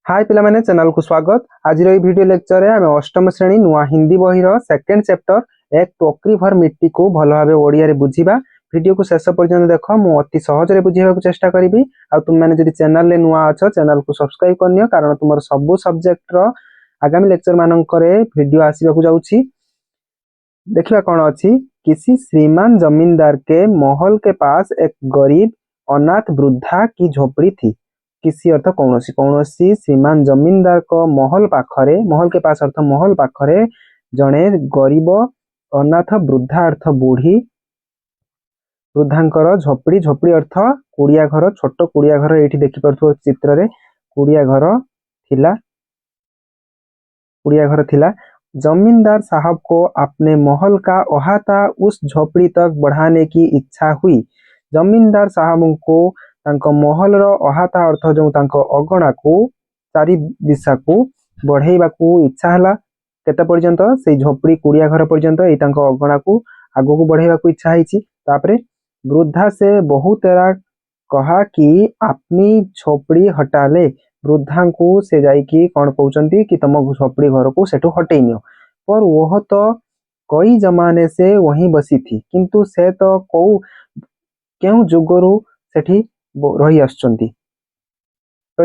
हाय पिला माने चैनल को स्वागत। आज वीडियो लेक्चर रे आमे अष्टम श्रेणी नुआ हिंदी बही रो सेकंड चैप्टर एक टोकरी भर मिट्टी को भलो भाबे ओडिया रे बुझीबा। वीडियो को शेष पर्यंत देखो, मु अति सहज रे बुझेबा को चेष्टा करिवि। आ तुम माने जदि चैनल ले नुआ अछ चैनल को सब्सक्राइब करनियो, कारण तुमर सब सब्जेक्ट रो आगामी लेक्चर मानन करे वीडियो आसीबा को जाउछि। देखिबा कोन अछि। किसी श्रीमान जमींदार के महल के पास एक गरीब अनाथ वृद्धा की झोपड़ी थी। किसी अर्थ कौनसी कौनसी श्रीमान जमींदार को महल पाखरे, महल के पास अर्थ महल पाखरे जड़े गरीब अनाथ वृद्धा अर्थ बुढ़ी वृद्धांकर झोपड़ी। झोपड़ी अर्थ कुड़िया घर, छोट कुड़िया घर। ये देखी पार्थो चित्र रे कुड़िया घर थिला, कुड़िया घर थिला। जमींदार साहब को अपने महल का अहाता उस झोपड़ी तक बढ़ाने की इच्छा हुई। जमींदार साहब को तांको महल रो अहाता अर्थ जो तांको अगणा को चारि दिशा को बढ़ेइबा को इच्छा हला। केते पर्यंत से झोपड़ी कुड़िया घर पर्यंत ए तांको अगणा को आगो को बढ़ेइबा को इच्छा हिची। तापरे वृद्धा से बहुत तेरा कहा कि अपनी झोपड़ी हटा ले। वृद्धा को से जाइकी कौन कहउचंती कि तुम झोपड़ी घर को सेठू हटेई नियो। पर वह तो कई जमाने से वहीं बसी थी, किंतु से तो क्यों जुगरु सेठी रही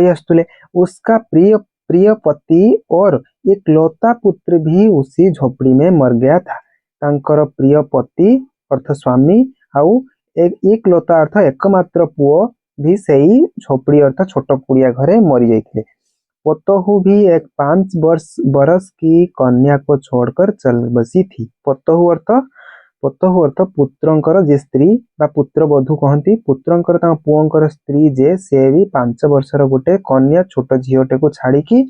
आसुले। उसका प्रिय प्रिय पति और एक लौता पुत्र भी उसी झोपड़ी में मर गया था। तांकर प्रिय पति अर्थ स्वामी आउ एक लौता अर्थ एकमात्र पुओ भी सही झोपड़ी अर्थ छोट कुड़िया घरे मरी जाइए। पतहू भी एक 5 बरस की कन्या को छोड़कर चल बसी थी। पतहू अर्थ पुत्रंकर जे स्त्री बा पुत्र बधू कहती। पुत्रंकर पुओंकर स्त्री जे से भी 5 वर्षर गोटे कन्या छोट झीटे को छाड़ी की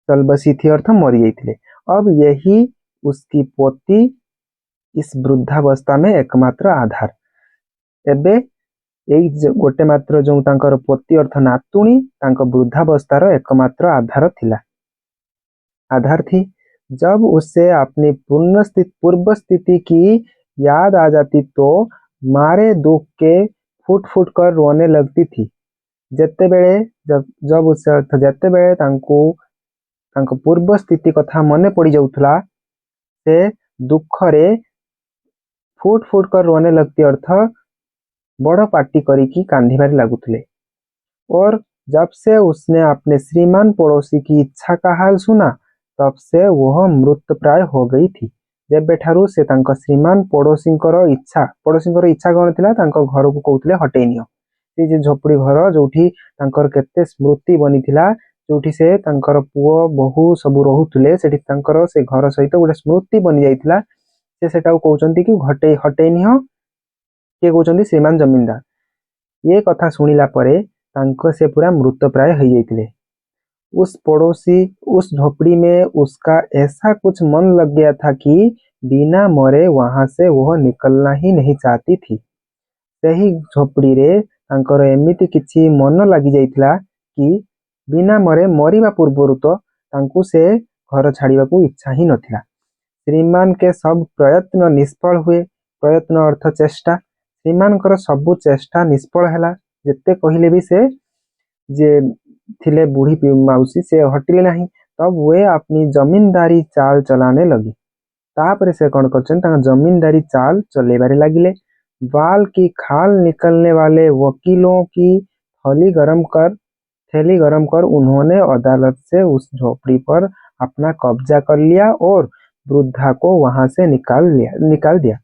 चल बसी थी अर्थ मरी जाइए। अब यही उसकी पोती इस वृद्धावस्था में एकमात्र आधार। एबे यही गोटे मात्र जो तांकर पोती अर्थ नातुणी तांको वृद्धावस्थार एकमात्र आधार थी। जब उसे अपनी पूर्व स्थिति की याद आ जाती तो मारे दुख के फुट फुट कर रोने लगती थी। जब उसे अर्थ जेते बेले तांको पूर्व स्थिति कथा मने पड़ी जाउथला, से दुख रे फुट फुट कर रोने लगती अर्थ बड़ पार्टी करी कांधिबारे लागुथले। और जब से उसने अपने श्रीमान पड़ोसी की इच्छा का हाल सुना, तब से वह मृत प्राय हो गई थी। जेबे ठारू से तांको श्रीमान पड़ोसींकर इच्छा कौन थिला, तांको घर को कहउथले हटेई नियो। से जे झोपड़ी घर जोठी तांकर केते स्मृति बनी थिला, जोठी से तांकर पुओ बहु सब रहुथले, सेठी तांकर से घर सहित गोटे स्मृति बनी जाइथिला। से सेटाउ कहउचंती कि हटेई नियो। के कहउचंती श्रीमान जमींदार। ये कथा सुनिला परे तांको से पूरा मृत प्राय हो जाइथिले। उस झोपड़ी में उसका ऐसा कुछ मन लग गया था कि बिना मरे वहां से वह निकलना ही नहीं चाहती थी। सही झोपड़ी रे तांकर एमिति किछि मन लगी जाइथिला कि बिना मरे मरिबा पूर्वरु तो तांकु से घर छाड़िबा को इच्छा ही नथिला। श्रीमान के सब प्रयत्न निष्फल हुए। प्रयत्न अर्थ चेष्टा। श्रीमान कर सब चेष्टा निष्फल हैला। जेते कहिले भी से जे थिले बूढ़ी माउसी से हटिले नहीं। तब वे अपनी जमींदारी चाल चलाने लगी। तापरे से कौन कर जमींदारी चाल चलेबारे लागिले। बाल की खाल निकलने वाले वकीलों की थैली गरम कर उन्होंने अदालत से उस झोपड़ी पर अपना कब्जा कर लिया और वृद्धा को वहां से निकाल दिया।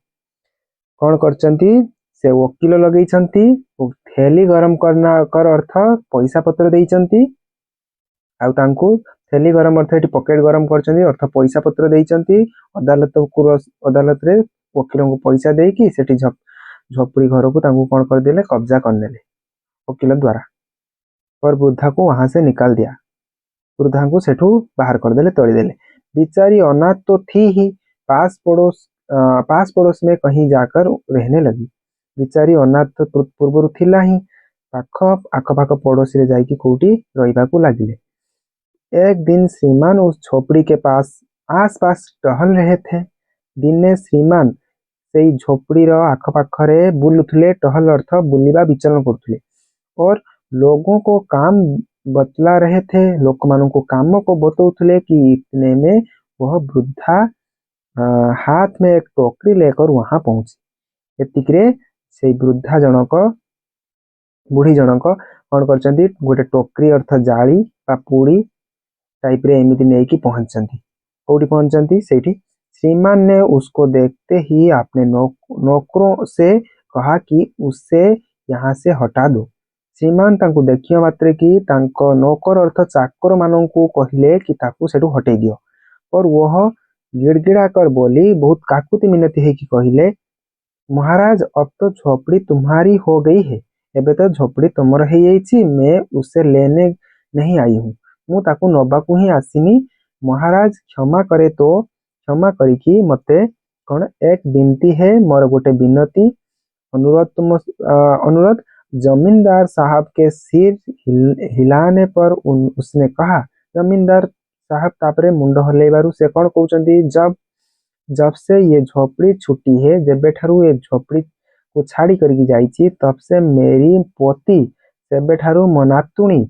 कौन करचंती से वकील लगई छंती। थैली गरम कर अर्थ पैसा पत्र देइचंती। आउ तांको थैली गरम अर्थ एटी पॉकेट गरम करचंती अर्थ पैसा पत्र देइचंती। अदालत रे वकीलों को पैसा देकी सेठी झोपड़ी घर को तांको कौन कर देले, कब्जा कर नेले वकील द्वारा। पर वृद्धा को वहां से निकाल दिया। वृद्धा को सेठू बाहर कर देले, तोड़ी देले। बिचारी अनाथ तो थी ही, पास पड़ोस में कहीं जाकर रहने लगी। बिचारी अनाथ तो पूर्व थिला ही, आखपाख पड़ोसी रे जाइकी कोठी रहिबा को लागिले। एक दिन श्रीमान उस झोपड़ी के आस पास टहल रहे थे। दिने श्रीमान से झोपड़ी रो आखपाखरे बुलुथले। टहल अर्थ बुलिबा विचरण करथुले और लोगों को काम बतला रहे थे, लोकमानों को काम को बतौଥିଲେ कि इतने में वह वृद्धा हाथ में एक टोकरी लेकर वहां पहुंची। एतिकरे से वृद्धा जनक बुढ़ी जनक कौन करछंती गोटे टोकरी अर्थ जाली बा पूड़ी टाइप रे एमिति नेकी पहुंचंती। कोठी पहुंचंती सेठी श्रीमान ने उसको देखते ही अपने नौकरों से कहा कि उससे यहाँ से हटा दो। श्रीमान तांको देखिया मात्रे कि तांको नौकर अर्थ चाकर माननकु कहिले कि ताकू सेठू हटेई दियो। और वह गिड़गिड़ा कर बोली, बहुत काकुति मिनती है कि कहिले, महाराज अब तो झोपड़ी तुम्हारी हो गई है, एबे तो झोपड़ी तुमर है यही, मैं उसे लेने नहीं आई हूँ, मु ताकू नबाकू ही आसीनी। महाराज क्षमा करे तो क्षमा करिकी मते कौन एक बिनती है, मोर गोटे बिनती अनुरोध अनुरोध। जमींदार साहब के सिर हिलाने पर उसने कहा। जमींदार साहब तापरे मुंड हलेबारु से कौन कहउचंती, जब जब से ये झोपड़ी छुट्टी है, जेबे ठारू ये झोपड़ी को छाड़ी करके जाइची, तब से मेरी पोती सेबे ठारू मनातुणी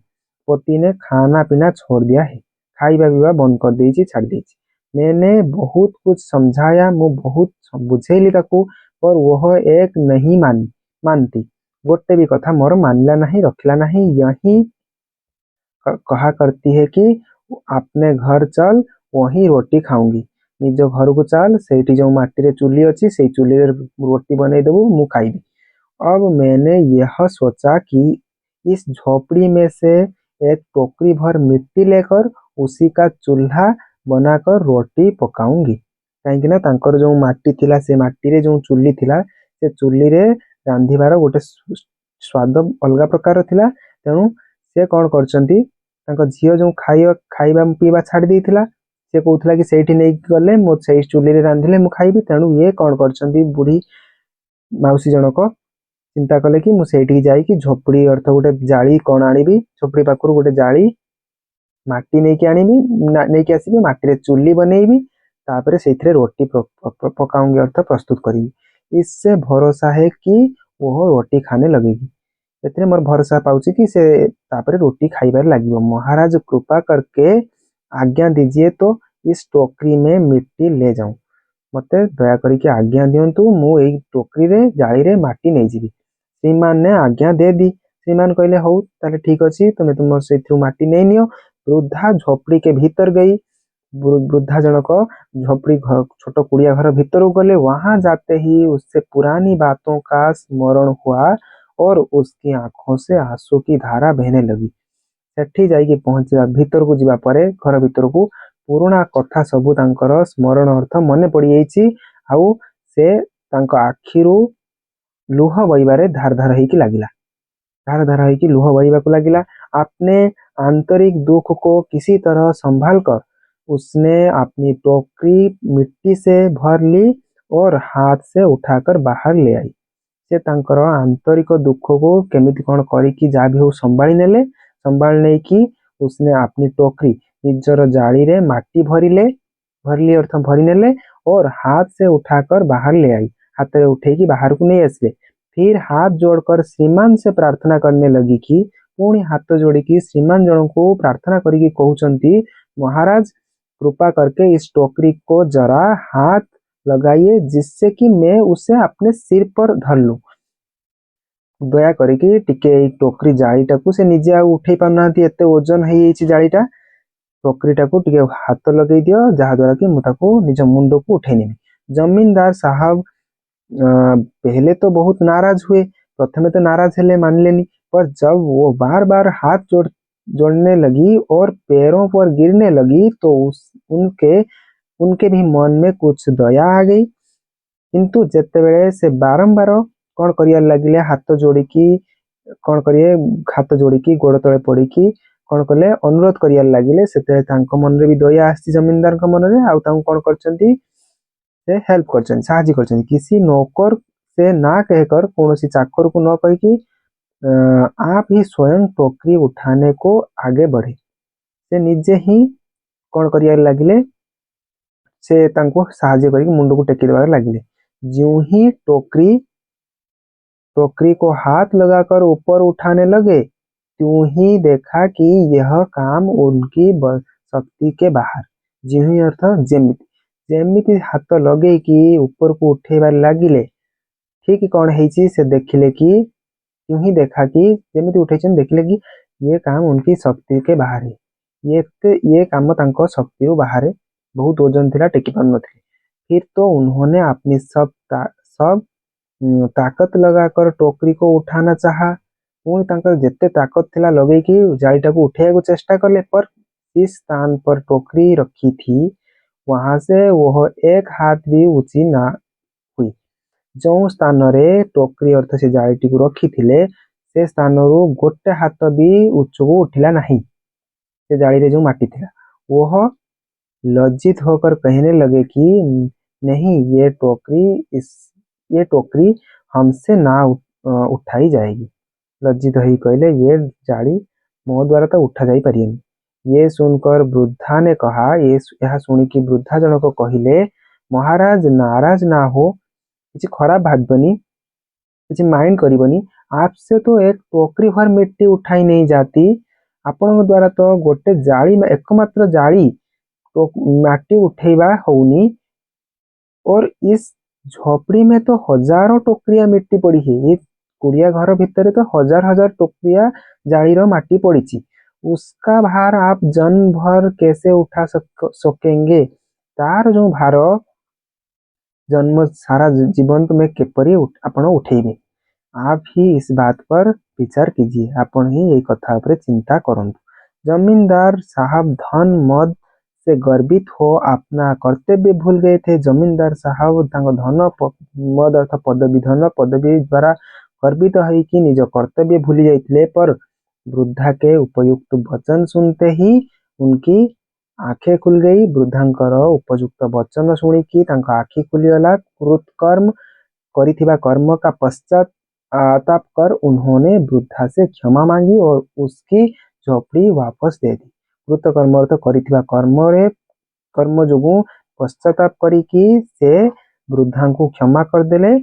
पोती ने खाना पीना छोड़ दिया है, खाइबा पीवा बंद कर देची, छाड़ देची। मैंने बहुत कुछ समझाया, मु बहुत बुझेली ताकू, पर वह एक नहीं मानती, गोटे भी कथा मोर मानला नहीं, रखला नहीं। यही कहा करती है कि अपने घर चल, वहीं रोटी खाऊंगी, निज घर को चल, सेठी जो माटी रे चूल्ही अच्छी से चूल्ही रे रोटी बने देबू, मु खाइबी। अब मैंने यह सोचा कि इस झोपड़ी में से एक टोकरी भर मिट्टी लेकर उसी का चूल्हा बनाकर रोटी पकाऊंगी। कहीं तांकर जो माटी थिला, से माटी रे जो चूल्ही थिला, से चूल्ही रे रांधिबार गोटे स्वाद अलग प्रकार थिला। तेणु से कौन करचंती, तांको झियो जो खाइबा पीवा छाड़ी देइथिला, से कहूथला कि सेठी नहीं गले मो से चूल्ही रे रांधिले मु खाइबी। तेणु ये कौन करचंती, बुढ़ी माउसी जनक चिंता कले कि मु सेठी जाइकी झोपड़ी अर्थ गोटे जाली कौन आनिबी, झोपड़ी पाखरु गोटे जाली माटी नहीं आनिबी, नहीं आसीबी, माटी रे चूल्ही बनैबी, तापरे सेथिरे रोटी पकाऊंगी अर्थ प्रस्तुत करी। इससे भरोसा है कि वो रोटी खाने लगेगी। एतरे मोर भरोसा पाउची कि से तापरे रोटी खाइबार लागिबो। महाराज कृपा करके आज्ञा दीजिए तो इस टोकरी में मिट्टी ले जाऊं, मते दया करके आज्ञा दियंतु, मु एई टोकरी रे जाली रे माटी नहीं जीवी। श्रीमान ने आज्ञा दे दी। श्रीमान कहले हौ ताले ठीक अछि, तुमे तुम सेथु माटी नहीं नियो। वृद्धा झोपड़ी के भीतर गई। वृद्धा जनक झोपड़ी छोट कुड़िया घर भीतर गले। वहां जाते ही उससे पुरानी बातों का स्मरण हुआ और उसकी आंखों से आंसू की धारा बहने लगी। सेठी जाइकी पहुंचा भीतर को जीवा परे, घर भीतर को पुराना कथा सबू तांकर स्मरण अर्थ मने पड़ी जाइछि। आउ से तांको आखिरु लुह बइबारे धार धार होइकी लागिला, धार धार होइकी लुह बइबाकू लागिला। अपने आंतरिक दुख को किसी तरह संभाल कर उसने अपनी टोकरी मिट्टी से भर ली और हाथ से उठाकर बाहर ले आई। से तांकर आंतरिक दुख को केमिति कौन करिकी जा भी हो संभाली नेले। संभाल नहीं कि उसने अपनी टोकरी निजर जाली रे माटी भरली अर्थ भरी नेले और हाथ से उठाकर बाहर ले आई, हाथ में उठेकी बाहर को नहीं आसले। फिर हाथ जोड़कर श्रीमान से प्रार्थना करने लगी कि पुणी हाथ जोड़ी श्रीमान जन को प्रार्थना करी कहउचंती, महाराज कृपा करके इस टोकरी को जरा हाथ लगाइए, जिससे कि मैं उसे अपने सिर पर धर लूं। दया करिकी टिके टोकरी जालीटा को से निजे उठे पाना, एते ओजन है जालीटा, टोकरीटा को टिके हाथ लगे दियो, जहा द्वारा कि मुझे निज मुंड को उठे नेबी। जमींदार साहब पहले तो बहुत नाराज हुए, प्रथमे तो नाराज हेले मानलेनी, पर जब वो बार बार हाथ जोड़ने लगी और पैरों पर गिरने लगी तो उनके भी मन में कुछ दया आ गई। किंतु जेतेबेले से बारंबार कौन करिया लगिले, हाथ जोड़िकी कौन करिए, हाथ जोड़िकी गोड़ तले पड़िकी कौन कले अनुरोध करिया लगिले, से मन रे भी दया आसी जमींदार मन रे। आउ तांको कौन करचंती, से हेल्प करचंती, साहाଯ୍य करचंती। किसी नौकर से ना कहकर, कौन सी चाकर को न कह कि आप ही स्वयं टोकरी उठाने को आगे बढ़े, से निजे ही कौन करिया लगिले, से तांको साहाଯ୍य करी मुंड को टेकी देबार लगिले। ज्यों ही टोकरी को हाथ लगाकर ऊपर उठाने लगे, त्यों ही देखा कि यह काम उनकी शक्ति के बाहर। ज्यों ही अर्थ जेमिति जेमिति हाथ लगे कि ऊपर को उठेबार लागिले ठीक कौन है से देखिले कि त्यों ही देखा कि जेमिति उठेछन देखिले कि ये काम उनकी शक्ति के बाहर है। ये काम तांको शक्ति बाहर बहुत ओजन थिला टेकी पार नथिले। फिर तो उन्होंने अपनी सब ताकत लगाकर टोकरी को उठाना चाहा। पुणी तांकर जेते ताकत थिला लगे कि जाळीटा को उठाइବାକୁ चेष्टा कले, पर जिस स्थान पर टोकरी रखी थी वहां से वह एक हाथ भी ऊंची ना हुई। जो स्थान रे टोकरी अर्थ से जाळीटी को रखी थिले से स्थान रु गोटे हाथ भी उच्चको उठिला नहीं। से जाली रे जो माटी थिला वह लज्जित होकर कहने लगे कि नहीं, ये टोकरी हमसे ना उठाई जाएगी। लज्जित ही कहले ये जाली मो द्वारा तो उठा जाई परियनी। ये सुनकर वृद्धा ने कहा, यह सुनिकी वृद्धा जनक कहले महाराज नाराज ना हो, किसी खराब भागबनी, किसी माइंड करिबनी। आपसे तो एक टोकरी भर मिट्टी उठाई नहीं जाती, आपण द्वारा तो गोटे जाली में एकमात्र जाली तो माटी उठेबा होनी, और इस झोपड़ी में तो हजारों टोकरिया मिट्टी पड़ी है। ये कुड़िया घर भीतर तो हजार हजार टोकरिया जाली रो माटी पड़ी, उसका भार आप जन्म भर कैसे उठा सकेंगे? तार जो भार जन्म सारा जीवन में केपरी आपण उठेबे। आप ही इस बात पर विचार कीजिए, आपण ही ये कथा पर चिंता करंतु। जमींदार साहब धन मद से गर्वित हो अपना कर्तव्य भूल गए थे। जमींदार साहब धन मद अर्थ पदवी धन पदवी द्वारा गर्वित है कि निज कर्तव्य भूली जाइए। पर वृद्धा के उपयुक्त वचन सुनते ही उनकी आंखें खुल गई। वृद्धांकर उपयुक्त वचन शुणिकी आखि खुलीगला। कृतकर्म करिथिबा कर्म का पश्चाताप कर उन्होंने वृद्धा से क्षमा मांगी और उसकी झोपड़ी वापस दे दी। कृतकर्म अर्थ करिथिबा कर्म जोगु पश्चाताप करिकी से वृद्धा को क्षमा कर देले।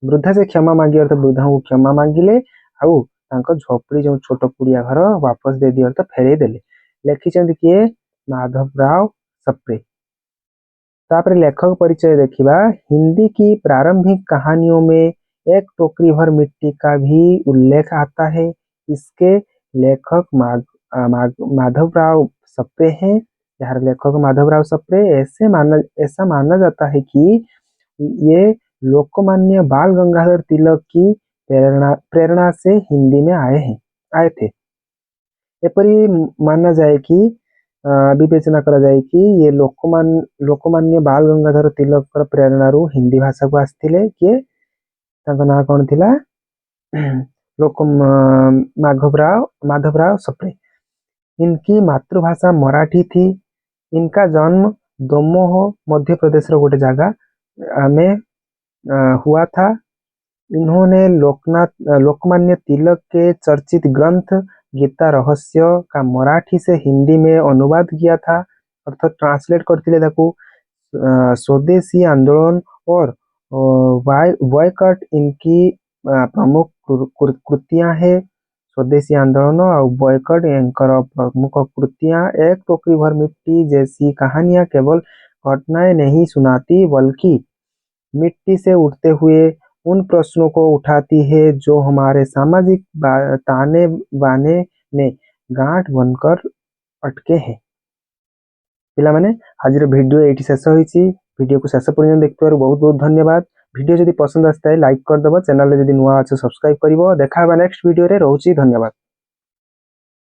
वृद्धा से क्षमा मांगी अर्थ वृद्धा को क्षमा मांगिले आउ तांको झोपड़ी जो छोट कुड़िया घर वापस दे दी अर्थ फेरे देले। लेखिचंद किए माधवराव सप्रे। तापर लेखक परिचय देखिबा। हिंदी की प्रारंभिक कहानियों में एक टोकरी भर मिट्टी का भी उल्लेख आता है। इसके लेखक माधवराव सप्रे हैं। यार लेखक माधवराव सप्रे ऐसा माना जाता है कि ये लोकमान्य बाल गंगाधर तिलक की प्रेरणा से हिंदी में आए थे। एपरी माना जाए कि विवेचना करा जाए कि ये लोकमान्य बाल गंगाधर तिलक प्रेरणा रू हिंदी भाषा को आसथिले। किए तांको ना कौन थिला? माधवराव सप्रे। इनकी मातृभाषा मराठी थी। इनका जन्म दमोह मध्य प्रदेश रो गोटे जगह में हुआ था। इन्होंने लोकमान्य तिलक के चर्चित ग्रंथ गीता रहस्य का मराठी से हिंदी में अनुवाद किया था, अर्थात ट्रांसलेट करते ताकू। स्वदेशी आंदोलन और बॉयकट इनकी प्रमुख कृतियां है। स्वदेशी आंदोलन और बॉयकट इनकर प्रमुख कृतियां। एक टोकरी भर मिट्टी जैसी कहानियां केवल घटनाएं नहीं सुनाती, बल्कि मिट्टी से उठते हुए उन प्रश्नों को उठाती है जो हमारे सामाजिक ताने बाने में गांठ बनकर अटके हैं। पिला माने आज वीडियो ये शेष होईची। वीडियो को शेष पर्यंत देखिबार बहुत बहुत धन्यवाद। वीडियो जदि पसंद आस्ताए लाइक करदब, चैनल जदि नुआ अच्छे सब्सक्राइब करिवो। देखा नेक्स्ट वीडियो रे। रहूची धन्यवाद।